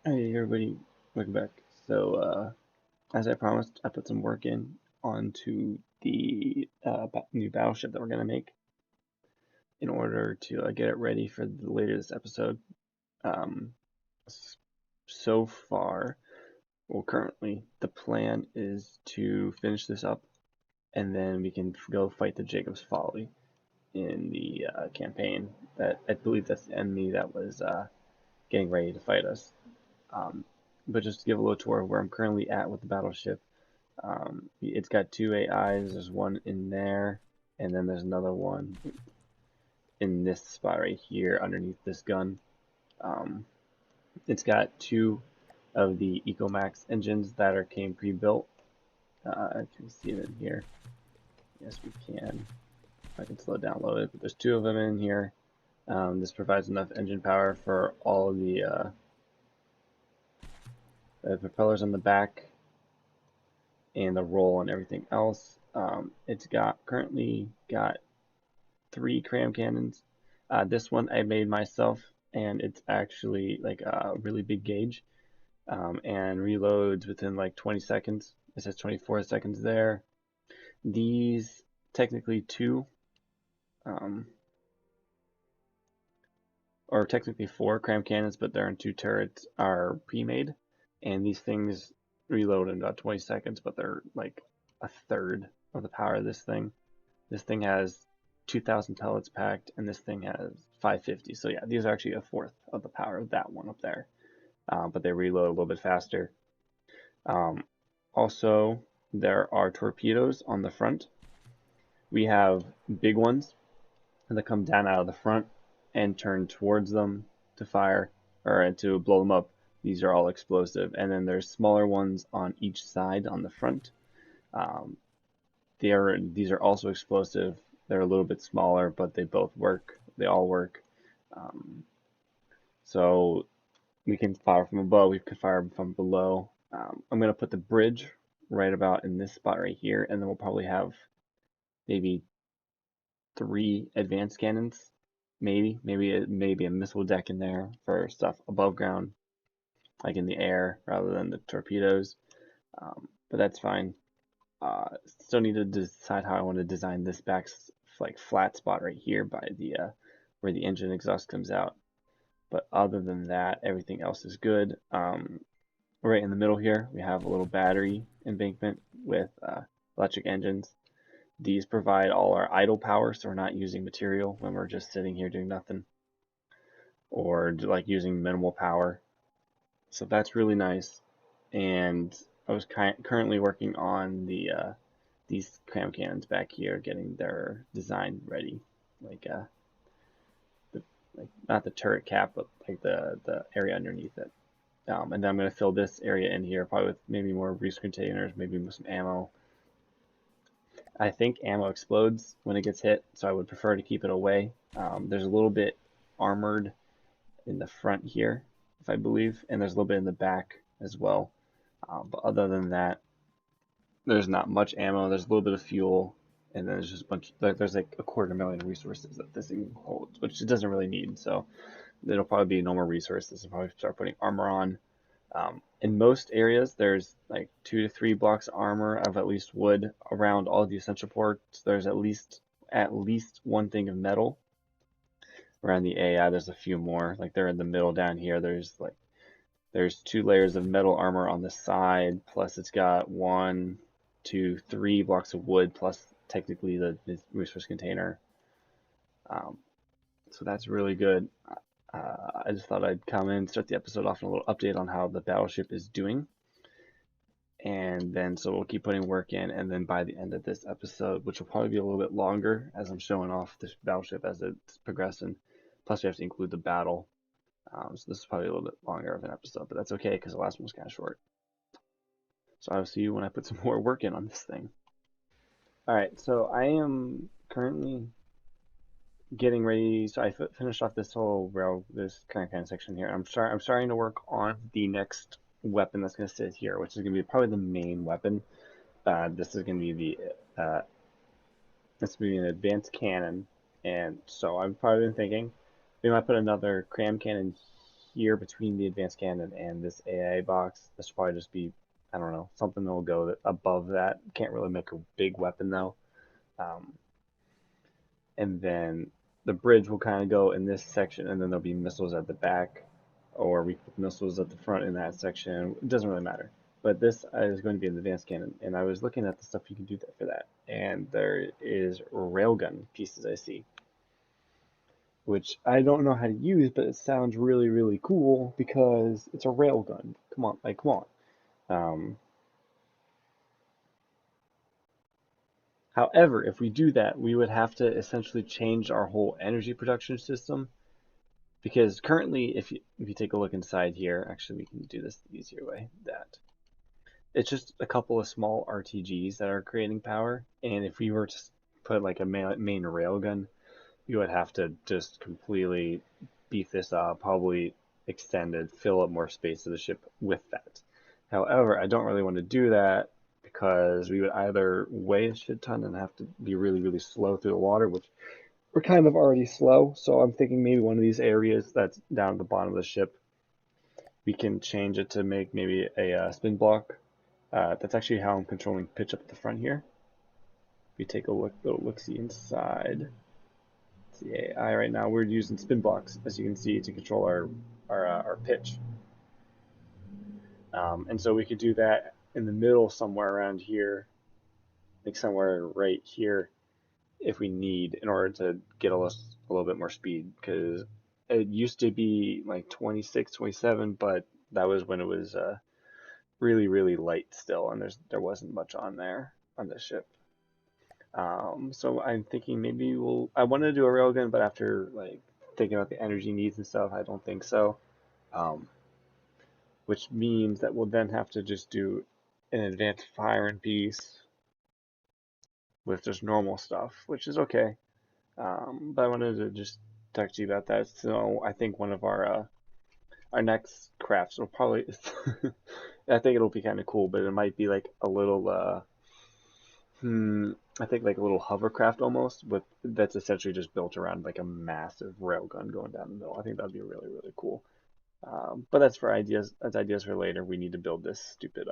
Hey everybody, welcome back. As I promised, I put some work in onto the new battleship that we're gonna make in order to get it ready for the later this episode. Um, so far, well, currently the plan is to finish this up, and then we can go fight the Jacob's Folly in the campaign. That I believe that's the enemy that was getting ready to fight us. Um, but just to give a little tour of where I'm currently at with the battleship. It's got two AIs. There's one in there, and then there's another one in this spot right here underneath this gun. Um, it's got two of the EcoMax engines that came pre-built. Can we see it in here? Yes, we can. I can slow down a little bit, but there's two of them in here. This provides enough engine power for all of the propellers on the back and the roll and everything else. It's got currently got three cram cannons. This one I made myself, and it's actually like a really big gauge, and reloads within like 20 seconds. It says 24 seconds there. These technically two, um, or technically four cram cannons, but they're in two turrets, are pre-made, and these things reload in about 20 seconds, but they're like a third of the power of this thing. This thing has 2,000 pellets packed, and this thing has 550. So yeah, these are actually a fourth of the power of that one up there, but they reload a little bit faster. Um, Also, there are torpedoes on the front. We have big ones that come down out of the front and turn towards them to fire or to blow them up. These are all explosive, and then there's smaller ones on each side on the front. Um, these are also explosive. They're a little bit smaller, but they both work. They all work. Um, so we can fire from above. We can fire from below. I'm gonna put the bridge right about in this spot right here, and then we'll probably have maybe three advanced cannons, maybe a missile deck in there for stuff above ground, like in the air, rather than the torpedoes. But that's fine. Still need to decide how I want to design this back like flat spot right here by the where the engine exhaust comes out. But other than that, everything else is good. Right in the middle here, we have a little battery embankment with electric engines. These provide all our idle power, so we're not using material when we're just sitting here doing nothing, or like using minimal power. So that's really nice. And I was currently working on these cram cannons back here, getting their design ready, like the like not the turret cap, but like the area underneath it. And then I'm going to fill this area in here, probably with maybe more resource containers, maybe with some ammo. I think ammo explodes when it gets hit, so I would prefer to keep it away. There's a little bit armored in the front here, if I believe, and there's a little bit in the back as well. But other than that, there's not much ammo. There's a little bit of fuel, and then there's just a bunch. There's like a quarter million resources that this thing holds, which it doesn't really need. So it'll probably be no more resources. I'll probably start putting armor on. In most areas, there's like 2 to 3 blocks of armor of at least wood around all the essential ports. There's at least one thing of metal around the AI. There's a few more. Like they're in the middle down here. There's 2 layers of metal armor on the side. Plus it's got 1, 2, 3 blocks of wood. Plus technically the resource container. Um, so that's really good. I just thought I'd come in, start the episode off in a little update on how the battleship is doing. And then, so we'll keep putting work in. And then by the end of this episode, which will probably be a little bit longer as I'm showing off this battleship as it's progressing. Plus, we have to include the battle. So this is probably a little bit longer of an episode, but that's okay because the last one was kind of short. So I'll see you when I put some more work in on this thing. All right, so I am currently getting ready. So I finished off this current kind of section here. I'm starting to work on the next weapon that's going to sit here, which is going to be probably the main weapon. This is going to be this will be an advanced cannon, and so I've probably been thinking we might put another cram cannon here between the advanced cannon and this AI box. This should probably just be, I don't know, something that'll go above that. Can't really make a big weapon though. Um, and then the bridge will kind of go in this section, and then there'll be missiles at the back, or we put missiles at the front in that section. It doesn't really matter. But this is going to be an advanced cannon, and I was looking at the stuff you can do for that, and there is railgun pieces I see, which I don't know how to use, but it sounds really, really cool because it's a railgun. Come on, like, come on. Um, However, if we do that, we would have to essentially change our whole energy production system because currently, if you take a look inside here, actually we can do this the easier way. That it's just a couple of small RTGs that are creating power, and if we were to put like a main railgun, you would have to just completely beef this up, probably extend it, fill up more space of the ship with that. However, I don't really want to do that because we would either weigh a shit ton and have to be really, really slow through the water, which we're kind of already slow. So I'm thinking maybe one of these areas that's down at the bottom of the ship, we can change it to make maybe a spin block. That's actually how I'm controlling pitch up at the front here. If you take a look-see inside, the AI right now, we're using spin blocks, as you can see, to control our pitch. And so we could do that in the middle somewhere around here, like somewhere right here, if we need, in order to get a little bit more speed. Because it used to be like 26, 27, but that was when it was really, really light still, and there wasn't much on there on the ship. So I'm thinking maybe I want to do a railgun, but after like thinking about the energy needs and stuff, I don't think so. Um, which means that we'll then have to just do an advanced firing piece with just normal stuff, which is okay. But I wanted to just talk to you about that. So I think one of our next crafts will probably, I think it'll be kind of cool, but it might be like a little I think like a little hovercraft almost, but that's essentially just built around like a massive railgun going down the middle. I think that'd be really, really cool. But that's for ideas. That's ideas for later. We need to build this stupid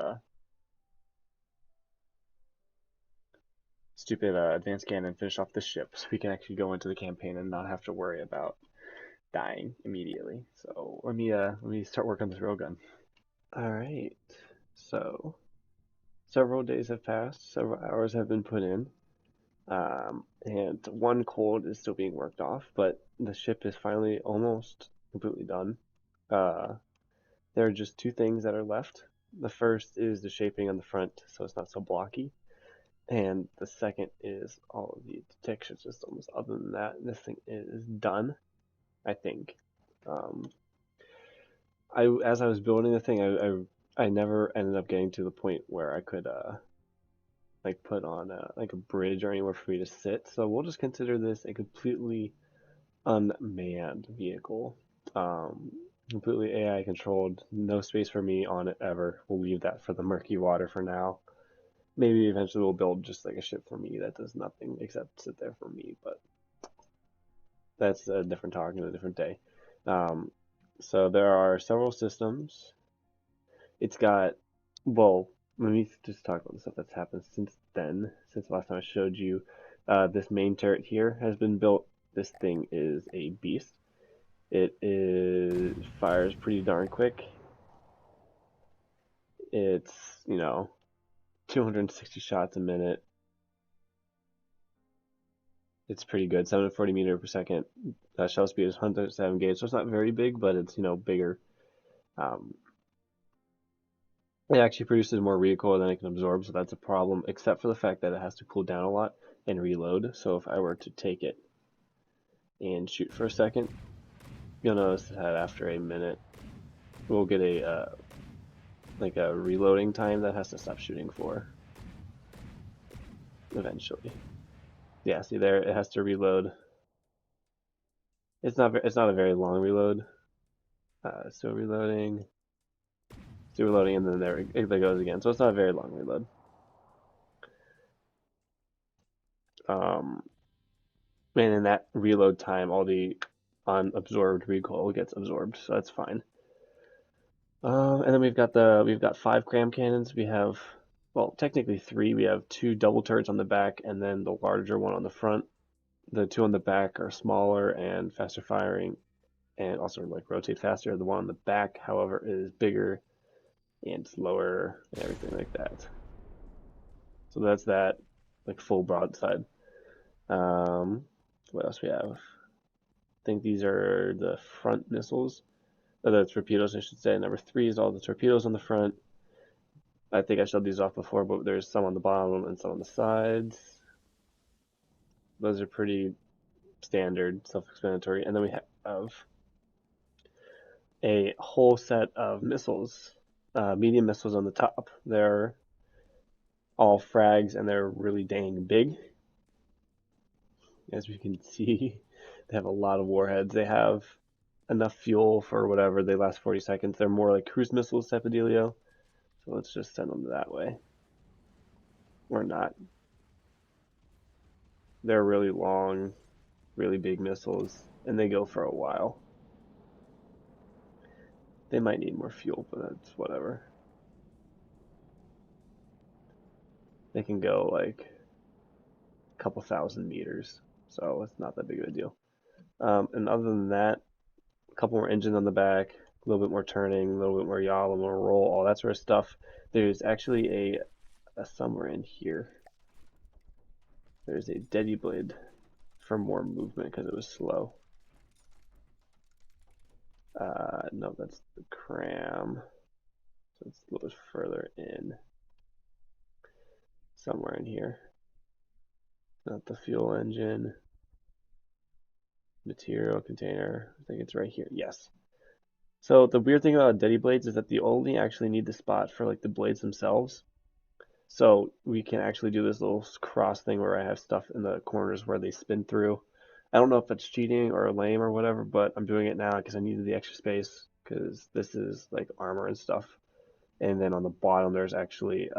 advanced cannon and finish off the ship, so we can actually go into the campaign and not have to worry about dying immediately. So let me start working on this railgun. All right. So several days have passed. Several hours have been put in. And one cold is still being worked off, but the ship is finally almost completely done. Uh, there are just two things that are left. The first is the shaping on the front, so it's not so blocky. And the second is all of the detection systems. Other than that, this thing is done, I think. Um, as I was building the thing, I never ended up getting to the point where I could like put on like a bridge or anywhere for me to sit. So we'll just consider this a completely unmanned vehicle. Um, Completely AI controlled, no space for me on it ever. We'll leave that for the murky water for now. Maybe eventually we'll build just like a ship for me that does nothing except sit there for me, but that's a different talk in a different day. Um, so there are several systems. It's got, well, let me just talk about the stuff that's happened since then, since the last time I showed you. This main turret here has been built. This thing is a beast. It fires pretty darn quick. It's, 260 shots a minute. It's pretty good. 740 meter per second. Shell speed is 107 gauge, so it's not very big, but it's bigger. Um, it actually produces more recoil than it can absorb, so that's a problem. Except for the fact that it has to cool down a lot and reload. So if I were to take it and shoot for a second, you'll notice that after a minute, we'll get a like a reloading time that has to stop shooting for eventually. Yeah, see there, it has to reload. It's not a very long reload. Still reloading, and then there it goes again. So it's not a very long reload. Um, and in that reload time, all the unabsorbed recoil gets absorbed, so that's fine. And then we've got 5 cram cannons. We have, well, technically 3. We have 2 double turrets on the back, and then the larger one on the front. The 2 on the back are smaller and faster firing, and also like rotate faster. The one on the back, however, is bigger and slower and everything like that. So that's that, like full broadside. What else we have? I think these are the front missiles, or the torpedoes, I should say. Number 3 is all the torpedoes on the front. I think I showed these off before, but there's some on the bottom and some on the sides. Those are pretty standard, self-explanatory. And then we have a whole set of missiles, medium missiles on the top. They're all frags and they're really dang big. As we can see, they have a lot of warheads. They have enough fuel for whatever. They last 40 seconds. They're more like cruise missiles type of dealio. So let's just send them that way. Or not. They're really long, really big missiles, and they go for a while. They might need more fuel, but that's whatever. They can go like a couple thousand meters, so it's not that big of a deal. And other than that, a couple more engines on the back, a little bit more turning, a little bit more yaw, a little more roll, all that sort of stuff. There's actually a somewhere in here. There's a Deady Blade for more movement because it was slow. No, that's the cram. So it's a little bit further in. Somewhere in here. Not the fuel engine. Material container. I think it's right here. Yes. So the weird thing about Deady Blades is that they only actually need the spot for like the blades themselves. So we can actually do this little cross thing where I have stuff in the corners where they spin through. I don't know if it's cheating or lame or whatever, but I'm doing it now because I needed the extra space because this is like armor and stuff. And then on the bottom there's actually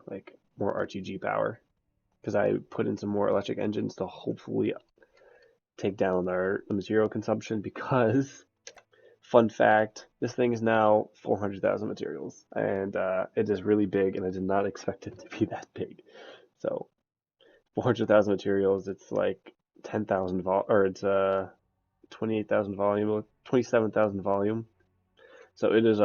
like more RTG power because I put in some more electric engines to hopefully take down the material consumption because fun fact, this thing is now 400,000 materials and it is really big and I did not expect it to be that big. So 400,000 materials, it's like 10,000 or it's 28,000 volume, 27,000 volume. So it is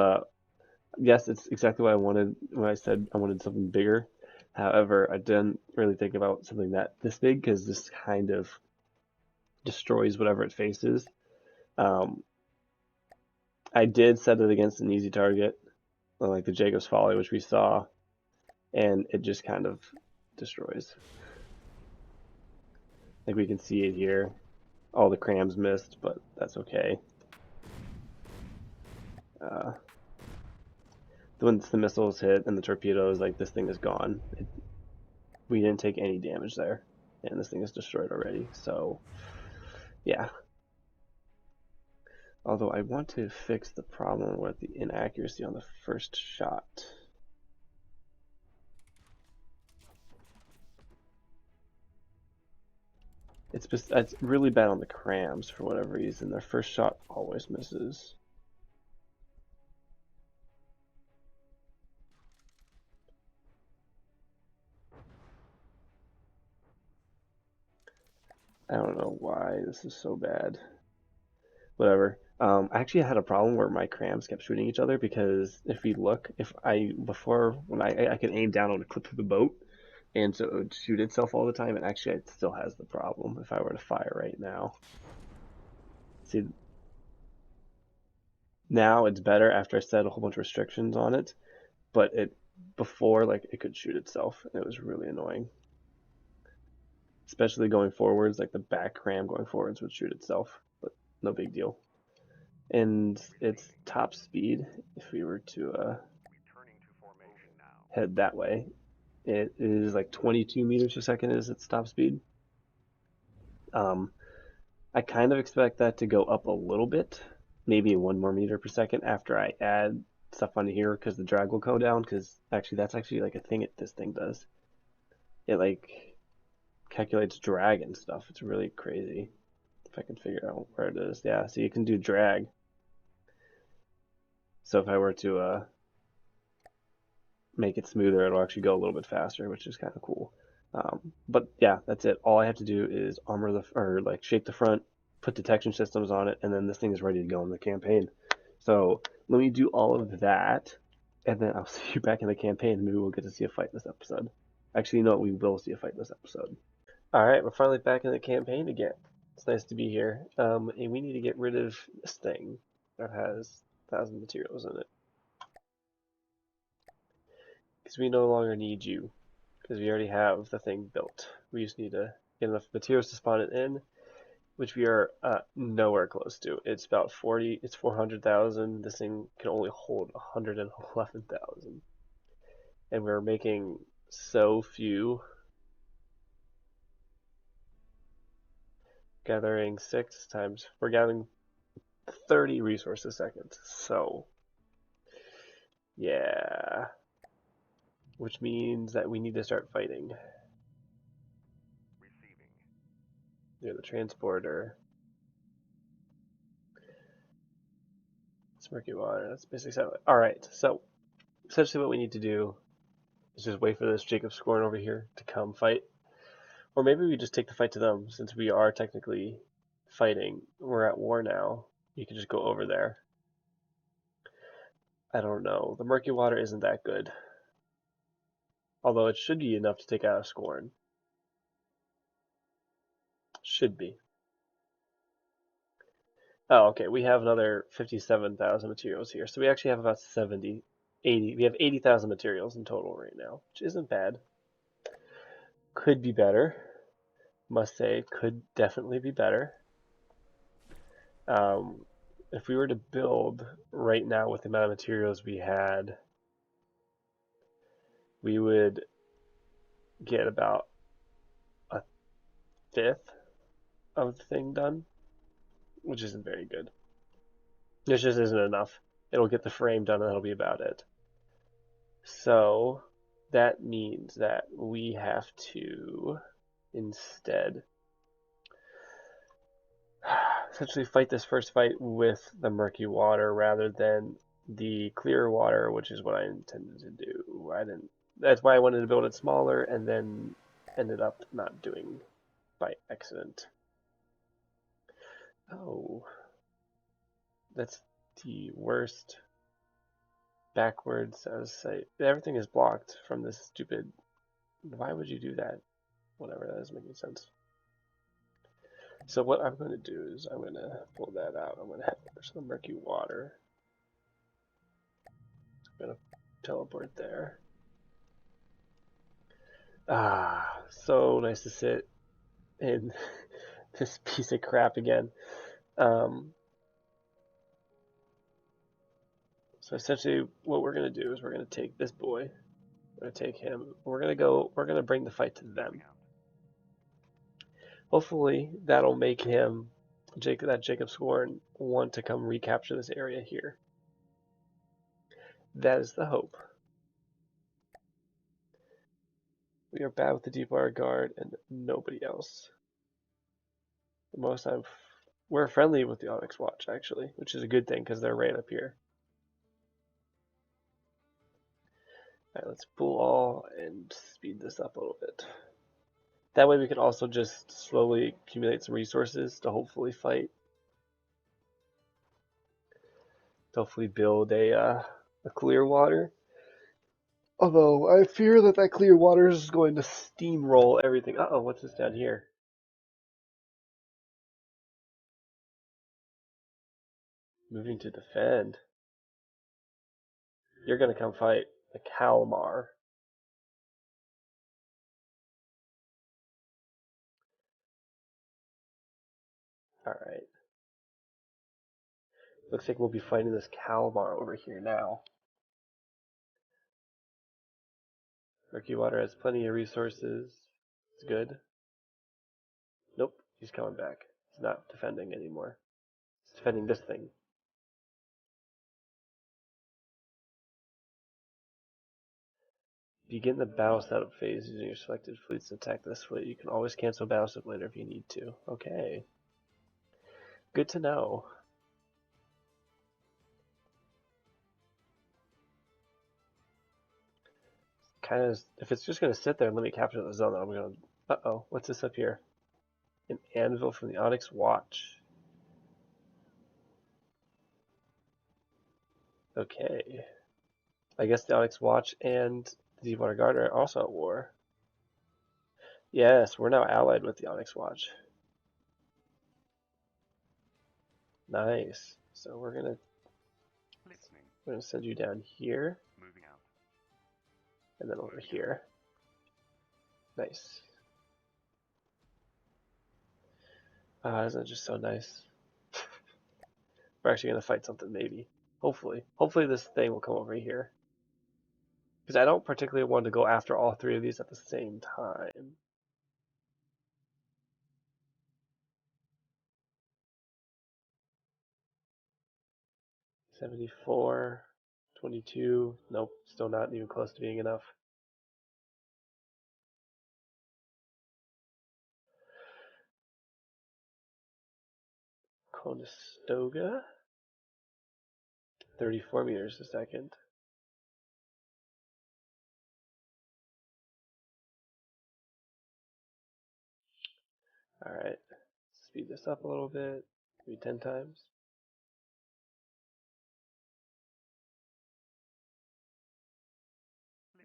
yes, it's exactly what I wanted when I said I wanted something bigger. However, I didn't really think about something that this big because this kind of destroys whatever it faces. Um, I did set it against an easy target, like the Jacob's Folly, which we saw, and it just kind of destroys. Like we can see it here. All the crams missed, but that's okay. Once the missiles hit and the torpedoes, like this thing is gone. We didn't take any damage there, and this thing is destroyed already. So, yeah. Although I want to fix the problem with the inaccuracy on the first shot. It's really bad on the crams for whatever reason. Their first shot always misses. I don't know why this is so bad. Whatever. I actually had a problem where my crams kept shooting each other because if we look, if I before when I could aim down on a clip through the boat, and so it would shoot itself all the time, and actually it still has the problem if I were to fire right now. See, now it's better after I set a whole bunch of restrictions on it, but it before like it could shoot itself, and it was really annoying. Especially going forwards, like the back cram going forwards would shoot itself, but no big deal. And it's top speed if we were to head that way. It is like 22 meters per second is its top speed. I kind of expect that to go up a little bit, maybe 1 more meter per second after I add stuff onto here because the drag will go down. Because actually, that's actually like a thing this thing does. It like calculates drag and stuff. It's really crazy. If I can figure out where it is, yeah. So you can do drag. So if I were to make it smoother, it'll actually go a little bit faster, which is kind of cool. But yeah, that's it. All I have to do is armor the or like shape the front, put detection systems on it, and then this thing is ready to go in the campaign. So let me do all of that, and then I'll see you back in the campaign. Maybe we'll get to see a fight this episode. Actually, you know what? We will see a fight this episode. All right, we're finally back in the campaign again. It's nice to be here. And we need to get rid of this thing that has 1,000 materials in it because we no longer need you. Because we already have the thing built. We just need to get enough materials to spawn it in, which we are nowhere close to. It's about 40, it's 400,000. This thing can only hold 111,000. And we're making so few. Gathering 6 times, we're gathering 30 resources a second. So, yeah. Which means that we need to start fighting. Near the transporter. It's murky water. That's basically satellite. Alright, so essentially what we need to do is just wait for this Jacob Scorn over here to come fight. Or maybe we just take the fight to them since we are technically fighting. We're at war now. You can just go over there. I don't know. The murky water isn't that good. Although it should be enough to take out a Scorn. Should be. Oh, okay. We have another 57,000 materials here. So we actually have about 70, 80. We have 80,000 materials in total right now, which isn't bad. Could be better. Must say, could definitely be better. If we were to build right now with the amount of materials we had, we would get about a fifth of the thing done, which isn't very good. This just isn't enough. It'll get the frame done and that'll be about it. So that means that we have to instead essentially fight this first fight with the murky water rather than the clear water, which is what I intended to do. I didn't. That's why I wanted to build it smaller, and then ended up not doing by accident. Oh, that's the worst backwards as say. Everything is blocked from this stupid. Why would you do that? Whatever, that doesn't make any sense. So what I'm going to do is I'm going to pull that out. I'm going to head over to the murky water. I'm going to teleport there. Ah, so nice to sit in this piece of crap again. So essentially what we're going to do is we're going to take this boy. We're going to take him. We're going to bring the fight to them. Hopefully that'll make him, that Jacob Scorn, want to come recapture this area here. That is the hope. We are bad with the Deepwater Guard and nobody else. The most we're friendly with the Onyx Watch actually, which is a good thing because they're right up here. Alright, let's pull all and speed this up a little bit. That way we can also just slowly accumulate some resources to hopefully fight. To hopefully build a clear water. Although I fear that clear water is going to steamroll everything. Uh-oh, what's this down here? Moving to defend. You're gonna come fight the Kalmar. Alright. Looks like we'll be fighting this Kalmar over here now. Murky Water has plenty of resources. It's good. Nope, he's coming back. He's not defending anymore. He's defending this thing. Begin the battle setup phase using your selected fleets to attack this fleet. You can always cancel battleship later if you need to. Okay. Good to know. kind of, if it's just going to sit there and let me capture the zone, I'm going to, uh-oh, what's this up here? An anvil from the Onyx Watch. Okay. I guess the Onyx Watch and the Deepwater Guard are also at war. Yes, we're now allied with the Onyx Watch. Nice. So we're gonna send you down here. Moving out. And then over here. Nice. Isn't it just so nice? We're actually gonna fight something maybe. Hopefully. Hopefully this thing will come over here. Because I don't particularly want to go after all three of these at the same time. $74, $22. Nope, still not even close to being enough. Conestoga, 34 meters a second. Alright, speed this up a little bit, maybe 10 times.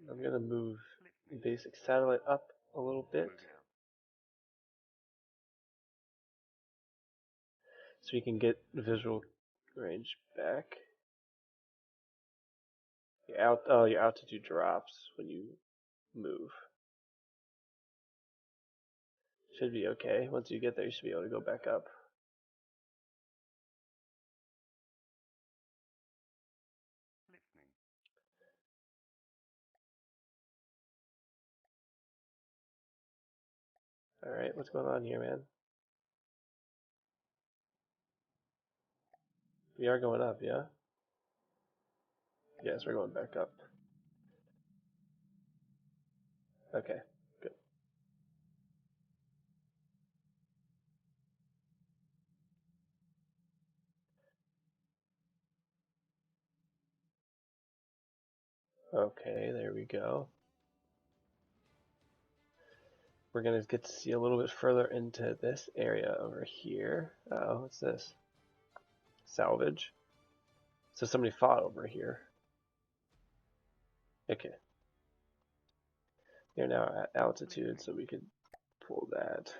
I'm going to move the basic satellite up a little bit so we can get visual range back. Your altitude drops when you move. Should be okay. Once you get there, you should be able to go back up. Alright, what's going on here, man? We are going up, yeah? Yes, we're going back up. Okay, good. Okay, there we go. We're going to get to see a little bit further into this area over here. Oh, what's this? Salvage. So somebody fought over here. Okay. They're now at altitude, so we could pull that.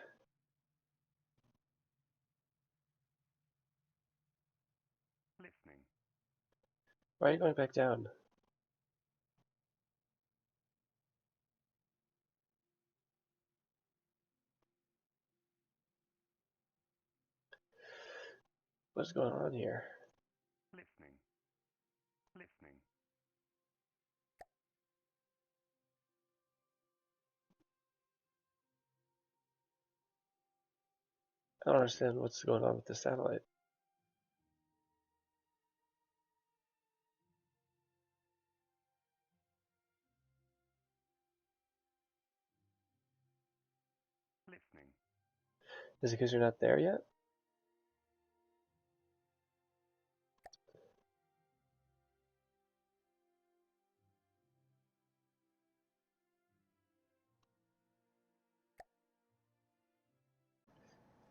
Why are you going back down? What's going on here? I don't understand what's going on with the satellite. Is it because you're not there yet?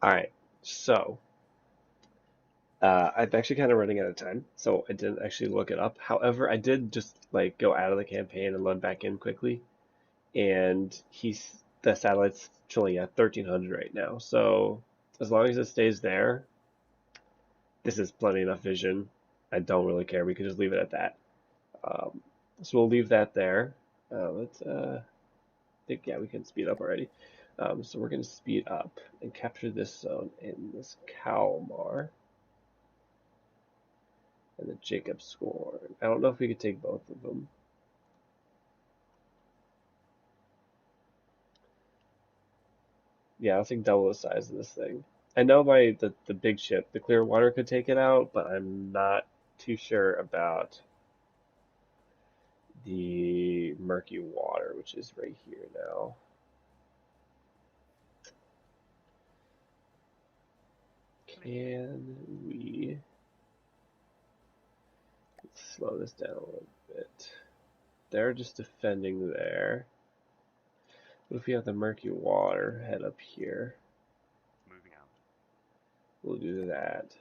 Alright, so I'm actually kind of running out of time, so I didn't actually look it up. However, I did just like go out of the campaign and load back in quickly, and the satellite's chilling at 1300 right now. So as long as it stays there, this is plenty enough vision. I don't really care. We could just leave it at that. So we'll leave that there. Let's think, yeah, we can speed up already. So we're going to speed up and capture this zone in this Kalmar and the Jacob score. I don't know if we could take both of them. Yeah, I'll take double the size of this thing. I know the big ship, the Clearwater, could take it out, but I'm not too sure about the Murky Water, which is right here now. Can we slow this down a little bit? they're just defending there. What if we have the murky water head up here? Moving out. We'll do that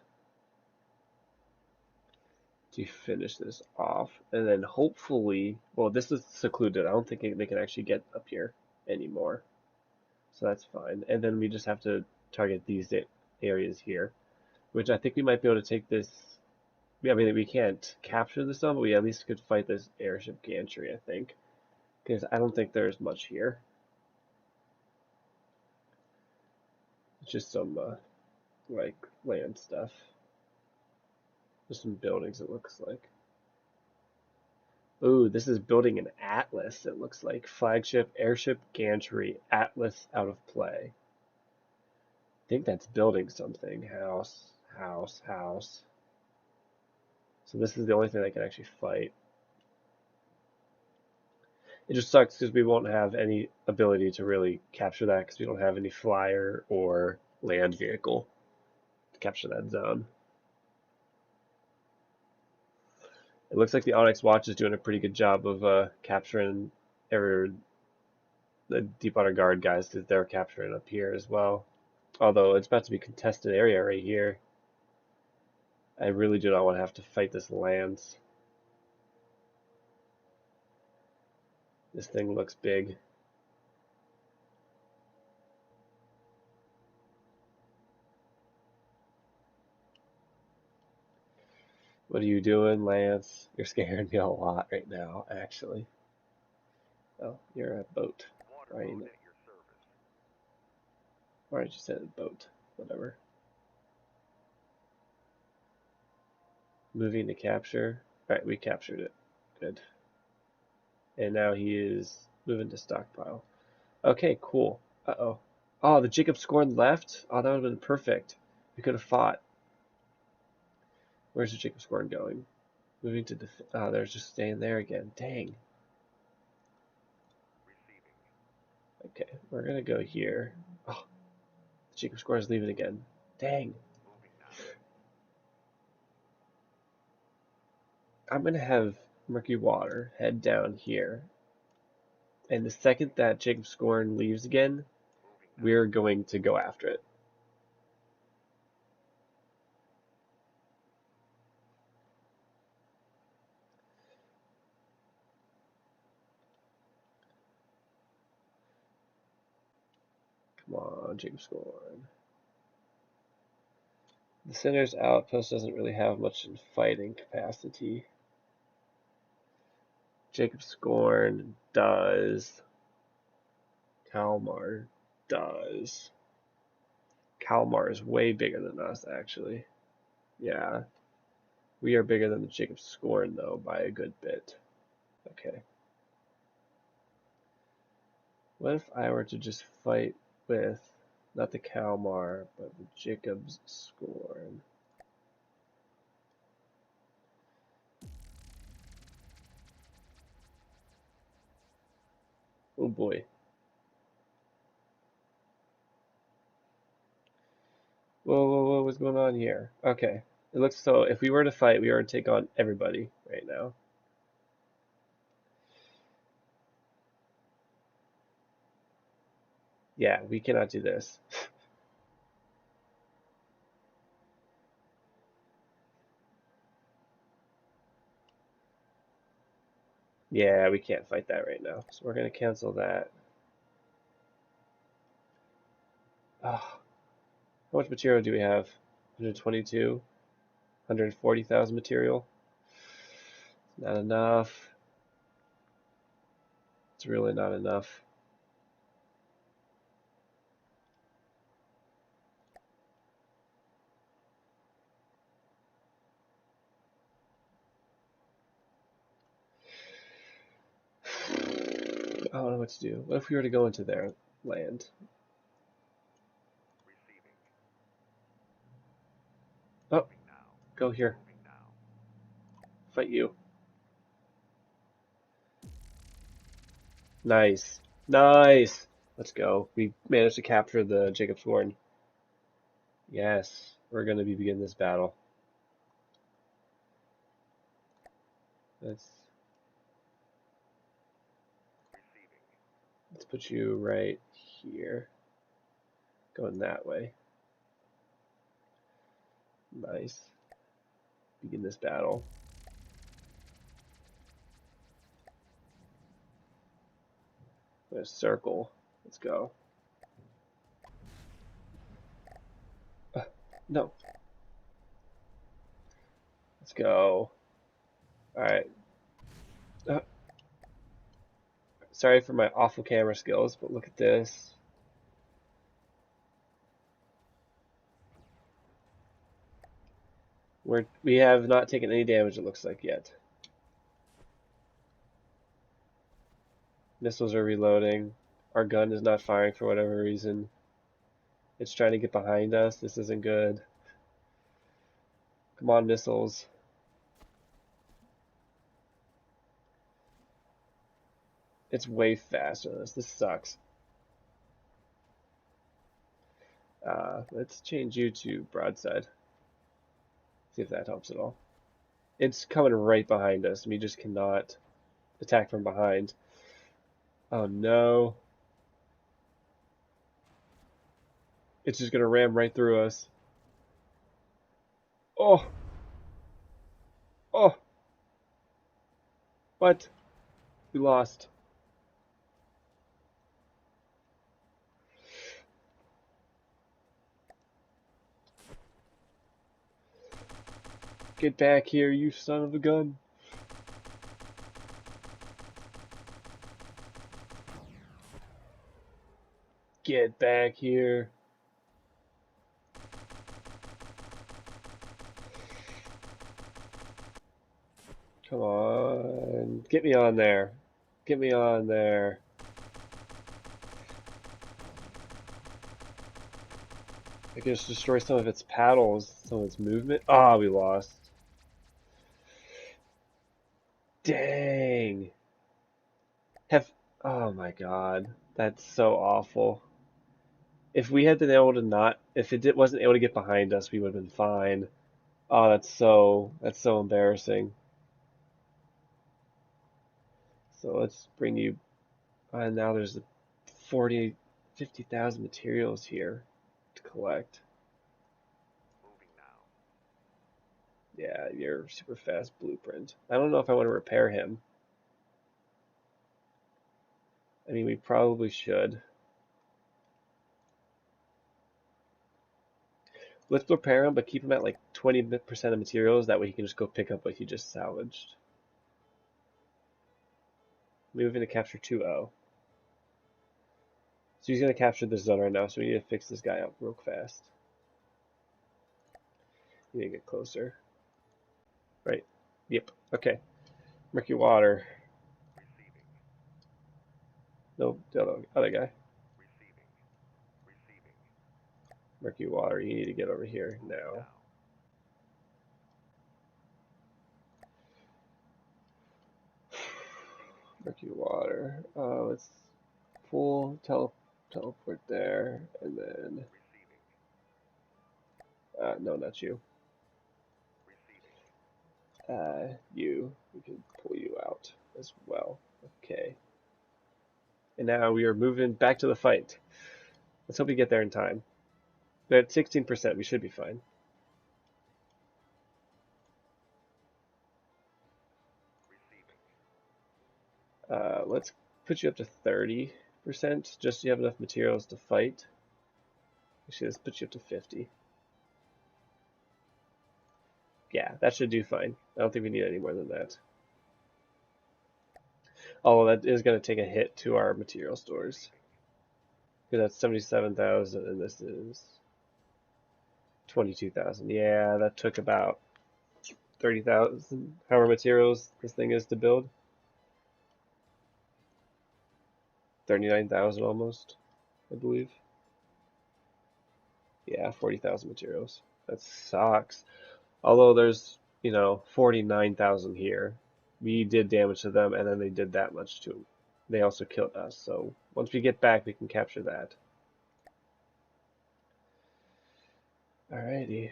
to finish this off. And then hopefully, well, this is secluded. I don't think they can actually get up here anymore. So that's fine. And then we just have to target these areas here, which I think we might be able to take this. I mean, we can't capture this one, but we at least could fight this airship gantry, I think. Because I don't think there's much here. It's just some, like, land stuff. Just some buildings, it looks like. Ooh, this is building an Atlas, it looks like. Flagship, airship, gantry, Atlas out of play. I think that's building something. House, house, house. So this is the only thing I can actually fight. It just sucks because we won't have any ability to really capture that because we don't have any flyer or land vehicle to capture that zone. It looks like the Onyx Watch is doing a pretty good job of capturing the Deepwater Guard guys because they're capturing up here as well. Although it's about to be a contested area right here. I really do not want to have to fight this lands. This thing looks big. What are you doing, Lance? You're scaring me a lot right now, actually. Oh, you're a boat. Right? Waterboat at your service. Or I just said a boat. Whatever. Moving to capture. Alright, we captured it. Good. And now he is moving to stockpile. Okay, cool. Uh-oh. Oh, the Jacob Scorn left? Oh, that would have been perfect. We could have fought. Where's the Jacob Scorn going? Moving to oh, they're just staying there again. Dang. Receiving. Okay, we're gonna go here. Oh, the Jacob Scorn is leaving again. Dang. Moving now. I'm gonna have Murky Water head down here. And the second that Jacob Scorn leaves again, Moving now. we're going to go after it. Come on, Jacob Scorn. The center's outpost doesn't really have much in fighting capacity. Jacob Scorn does. Kalmar does. Kalmar is way bigger than us, actually. Yeah. We are bigger than the Jacob Scorn, though, by a good bit. Okay. What if I were to just fight with, not the Kalmar, but the Jacob's Scorn? Oh boy. Whoa, whoa, whoa, what's going on here? Okay. It looks so, if we were to fight, we are to take on everybody right now. Yeah, we cannot do this. Yeah, we can't fight that right now. So we're going to cancel that. Oh, how much material do we have? 122? 140,000 material? Not enough. It's really not enough. I don't know what to do. What if we were to go into their land? Receiving. Oh, Moving now. go here. Moving now. Fight you. Nice. Nice. Let's go. We managed to capture the Jacob Sworn. Yes, we're going to be beginning this battle. Let's Let's put you right here. Going that way. Nice. Begin this battle. There's a circle. Let's go. No. Let's go. Alright. Sorry for my awful camera skills, but look at this. We have not taken any damage, it looks like, yet. Missiles are reloading. Our gun is not firing for whatever reason. It's trying to get behind us. This isn't good. Come on, missiles. It's way faster than us. This sucks. Let's change you to broadside. See if that helps at all. It's coming right behind us, and we just cannot attack from behind. Oh no. It's just gonna ram right through us. Oh! Oh! What? We lost. Get back here, you son of a gun. Get back here. Come on. Get me on there. Get me on there. I can just destroy some of its paddles, some of its movement. Ah, we lost. Dang. Oh my god. That's so awful. If we had been able to not, if it wasn't able to get behind us, we would have been fine. Oh, that's so embarrassing. So let's bring you, and now there's 50,000 materials here to collect. Moving now. Yeah, your super fast blueprint. I don't know if I want to repair him. I mean, we probably should. Let's repair him, but keep him at like 20% of materials. That way he can just go pick up what he just salvaged. Moving to capture 2-0. So he's going to capture this zone right now, so we need to fix this guy up real fast. We need to get closer. Right. Yep. Okay. Murky water. Receiving. No, the other guy. Receiving. Receiving. Murky water. You need to get over here Moving now. Murky water. Let's full teleport there, and then. Receiving. No, not you. Receiving. You. We can pull you out as well. Okay. And now we are moving back to the fight. Let's hope we get there in time. We're at 16%. We should be fine. Let's put you up to 30%, just so you have enough materials to fight. Actually, let's put you up to 50. Yeah, that should do fine. I don't think we need any more than that. Although that is going to take a hit to our material stores. Because that's 77,000 and this is 22,000. Yeah, that took about 30,000, however materials this thing is to build. 39,000 almost, I believe. Yeah, 40,000 materials. That sucks. Although there's, 49,000 here. We did damage to them, and then they did that much to them. They also killed us, so once we get back, we can capture that. Alrighty.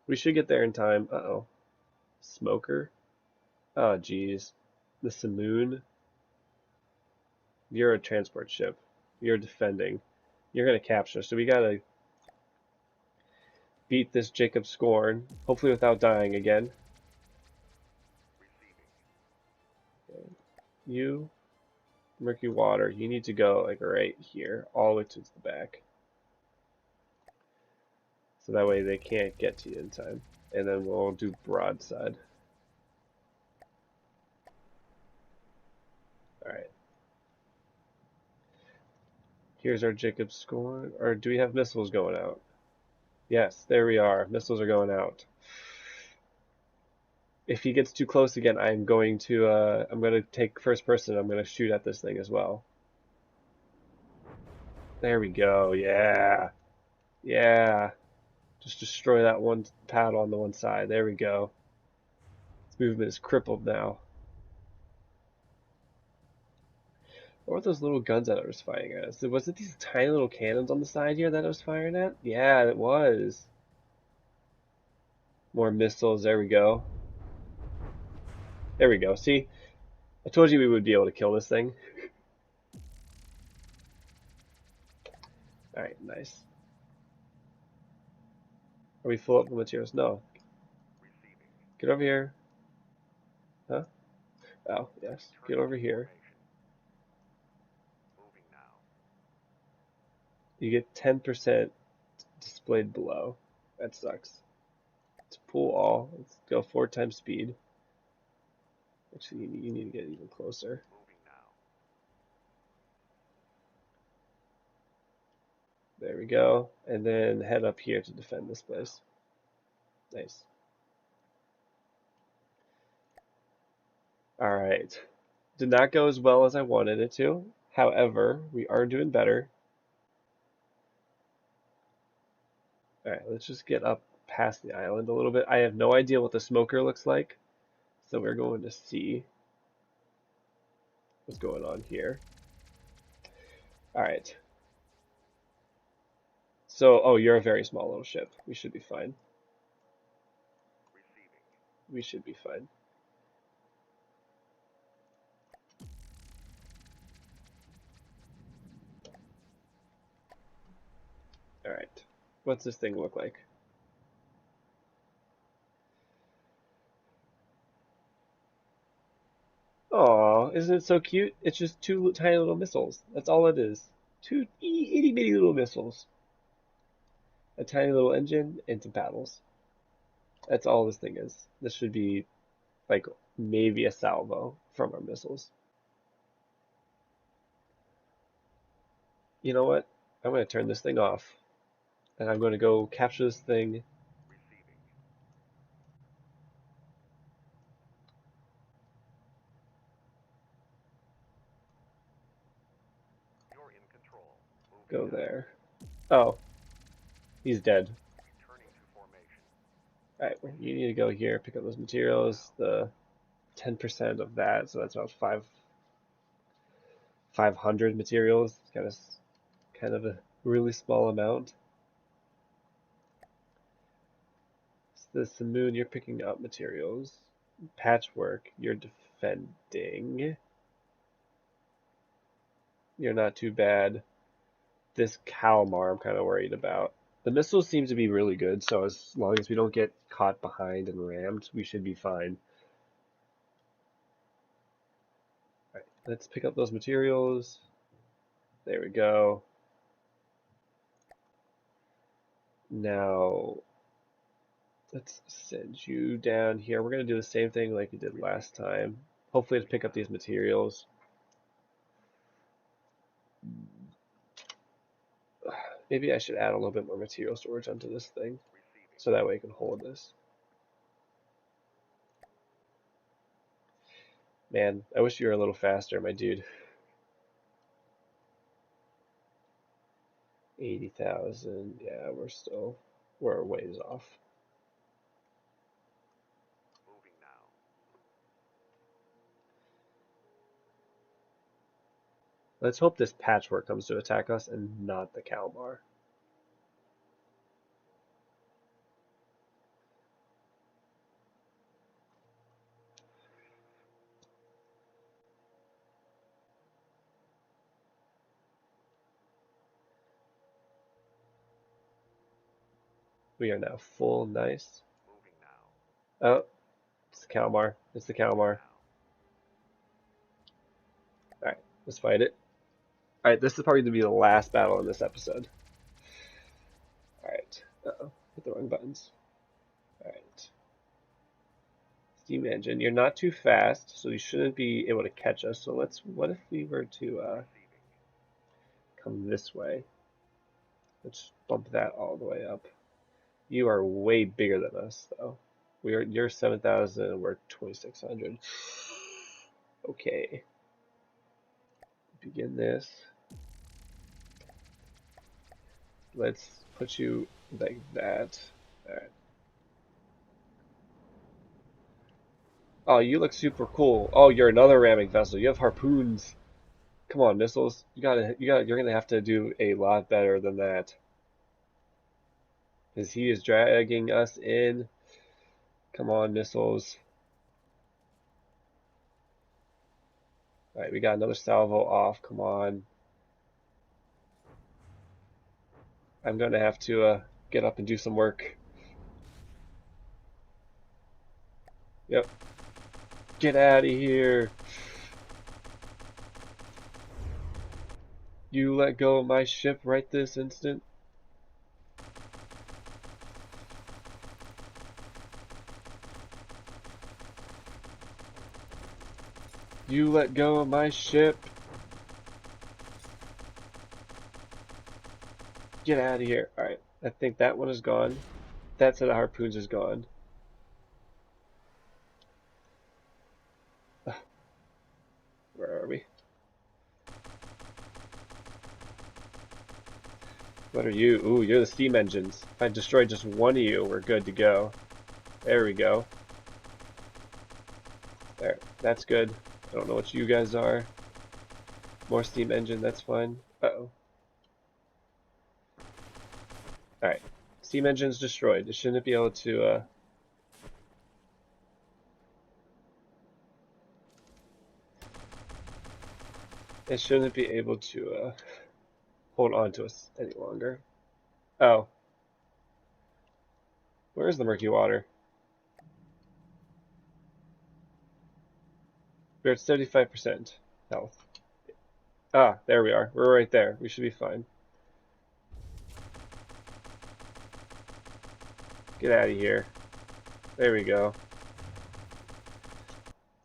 We should get there in time. Uh-oh. Smoker? Oh, geez. the Simoon. You're a transport ship. You're defending. You're gonna capture. So we gotta beat this Jacob Scorn, hopefully without dying again. Okay. You, Murky Water, you need to go like right here, all the way to the back. So that way they can't get to you in time. And then we'll do broadside. Alright. Here's our Jacob Scorn. Or do we have missiles going out? Yes, there we are. Missiles are going out. If he gets too close again, I'm going to take first person. I'm going to shoot at this thing as well. There we go. Yeah. Yeah. Just destroy that one paddle on the one side. There we go. Its movement is crippled now. What were those little guns that I was firing at? So was it these tiny little cannons on the side here that I was firing at? Yeah, it was. More missiles. There we go. There we go. See? I told you we would be able to kill this thing. Alright, nice. Are we full up with materials? No. Get over here. Huh? Oh, yes. Get over here. You get 10% displayed below. That sucks. Let's pull all. Let's go 4 times speed. Actually, you need to get even closer. There we go. And then head up here to defend this place. Nice. Alright. Did not go as well as I wanted it to. However, we are doing better. Alright, let's just get up past the island a little bit. I have no idea what the smoker looks like. So we're going to see what's going on here. Alright. So, oh, you're a very small little ship. We should be fine. We should be fine. Alright. What's this thing look like? Aw, isn't it so cute? It's just 2 tiny little missiles. That's all it is. 2 itty bitty little missiles. A tiny little engine and some paddles. That's all this thing is. This should be like maybe a salvo from our missiles. You know what? I'm going to turn this thing off. And I'm going to go capture this thing. Go there. Oh. He's dead. Alright, you need to go here, pick up those materials, the 10% of that, so that's about 500 materials. It's kind of a really small amount. So the Simoon, you're picking up materials. Patchwork, you're defending. You're not too bad. This Kalmar I'm kind of worried about. The missiles seem to be really good, so as long as we don't get caught behind and rammed, we should be fine. Alright, let's pick up those materials. There we go. Now, let's send you down here. We're going to do the same thing like we did last time. Hopefully to pick up these materials. Maybe I should add a little bit more material storage onto this thing, so that way it can hold this. Man, I wish you were a little faster, my dude. 80,000, yeah, we're a ways off. Let's hope this Patchwork comes to attack us and not the Kalmar. We are now full. Nice. Moving now. Oh, it's the Kalmar. It's the Kalmar. Alright, let's fight it. Alright, this is probably going to be the last battle in this episode. Alright. Uh-oh. Hit the wrong buttons. Alright. Steam engine. You're not too fast, so you shouldn't be able to catch us. So let's... What if we were to come this way? Let's bump that all the way up. You are way bigger than us, though. You're 7,000 and we're 2,600. Okay. Begin this. Let's put you like that. Alright. Oh, you look super cool. Oh, you're another ramming vessel. You have harpoons. Come on, missiles. You're gonna have to do a lot better than that. Because he is dragging us in. Come on, missiles. Alright, we got another salvo off. Come on. I'm gonna have to get up and do some work. Yep. Get out of here. You let go of my ship right this instant. You let go of my ship. Get out of here. Alright, I think that one is gone. That set of harpoons is gone. Where are we? What are you? Ooh, you're the steam engines. If I destroy just one of you, we're good to go. There we go. There, that's good. I don't know what you guys are. More steam engine, that's fine. Uh-oh. Alright. Steam engine's destroyed. It shouldn't be able to, It shouldn't be able to, hold on to us any longer. Oh. Where is the murky water? We're at 75% health. Ah, there we are. We're right there. We should be fine. Get out of here. There we go.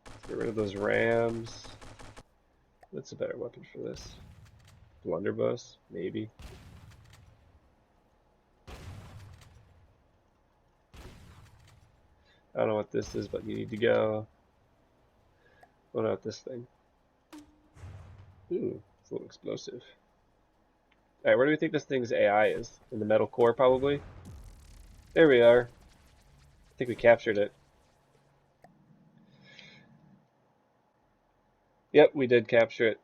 Let's get rid of those rams. What's a better weapon for this? Blunderbuss? Maybe. I don't know what this is, but you need to go. What about this thing? Ooh, it's a little explosive. Alright, where do we think this thing's AI is? In the metal core, probably? There we are. I think we captured it. Yep, we did capture it.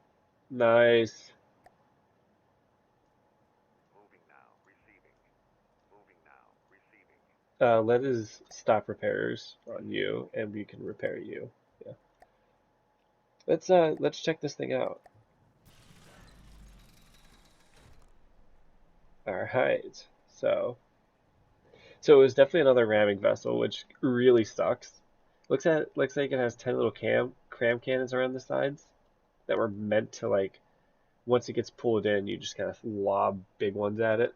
Nice. Moving now. Receiving. Moving now. Receiving. Let us stop repairs on you, and we can repair you. Yeah. Let's check this thing out. Alright. So it was definitely another ramming vessel, which really sucks. Looks like it has 10 little cram cannons around the sides that were meant to, like, once it gets pulled in, you just kind of lob big ones at it.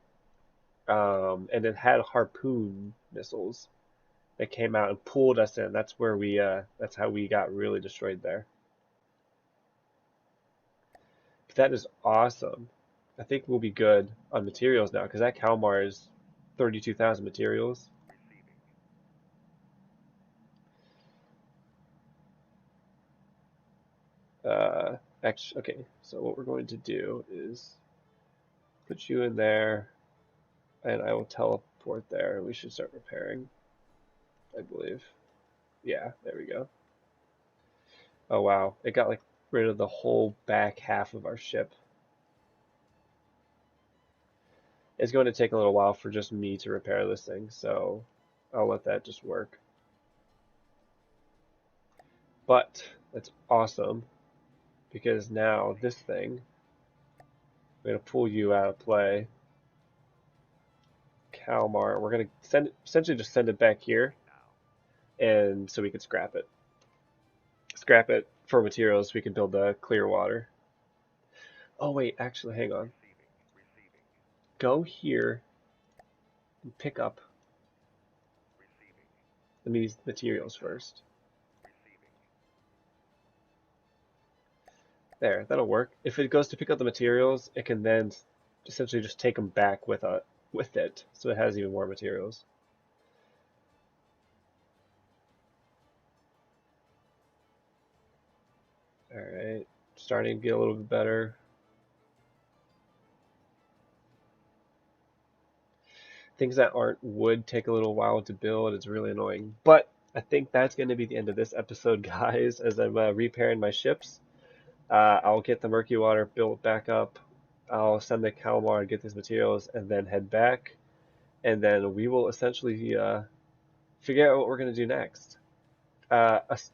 And it had harpoon missiles that came out and pulled us in. That's where that's how we got really destroyed there. But that is awesome. I think we'll be good on materials now, because that Kalmar is 32,000 materials. Actually, okay, so what we're going to do is put you in there, and I will teleport there, and we should start repairing, I believe. Yeah, there we go. Oh wow, it got like rid of the whole back half of our ship. It's going to take a little while for just me to repair this thing, so I'll let that just work. But that's awesome, because now this thing, I'm going to pull you out of play. Kalmar. We're gonna essentially just send it back here, and so we can scrap it. Scrap it for materials so we can build the clear water. Oh wait, actually, hang on. Go here and pick up these materials first. There, that'll work. If it goes to pick up the materials, it can then essentially just take them back with it, so it has even more materials. All right, starting to get a little bit better. Things that aren't wood take a little while to build. It's really annoying. But I think that's going to be the end of this episode, guys, as I'm repairing my ships. I'll get the murky water built back up. I'll send the Kalmar to get these materials and then head back. And then we will essentially figure out what we're going to do next.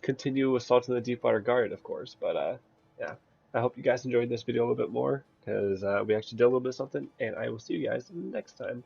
Continue assaulting the Deepwater Guard, of course. But yeah, I hope you guys enjoyed this video a little bit more because we actually did a little bit of something. And I will see you guys next time.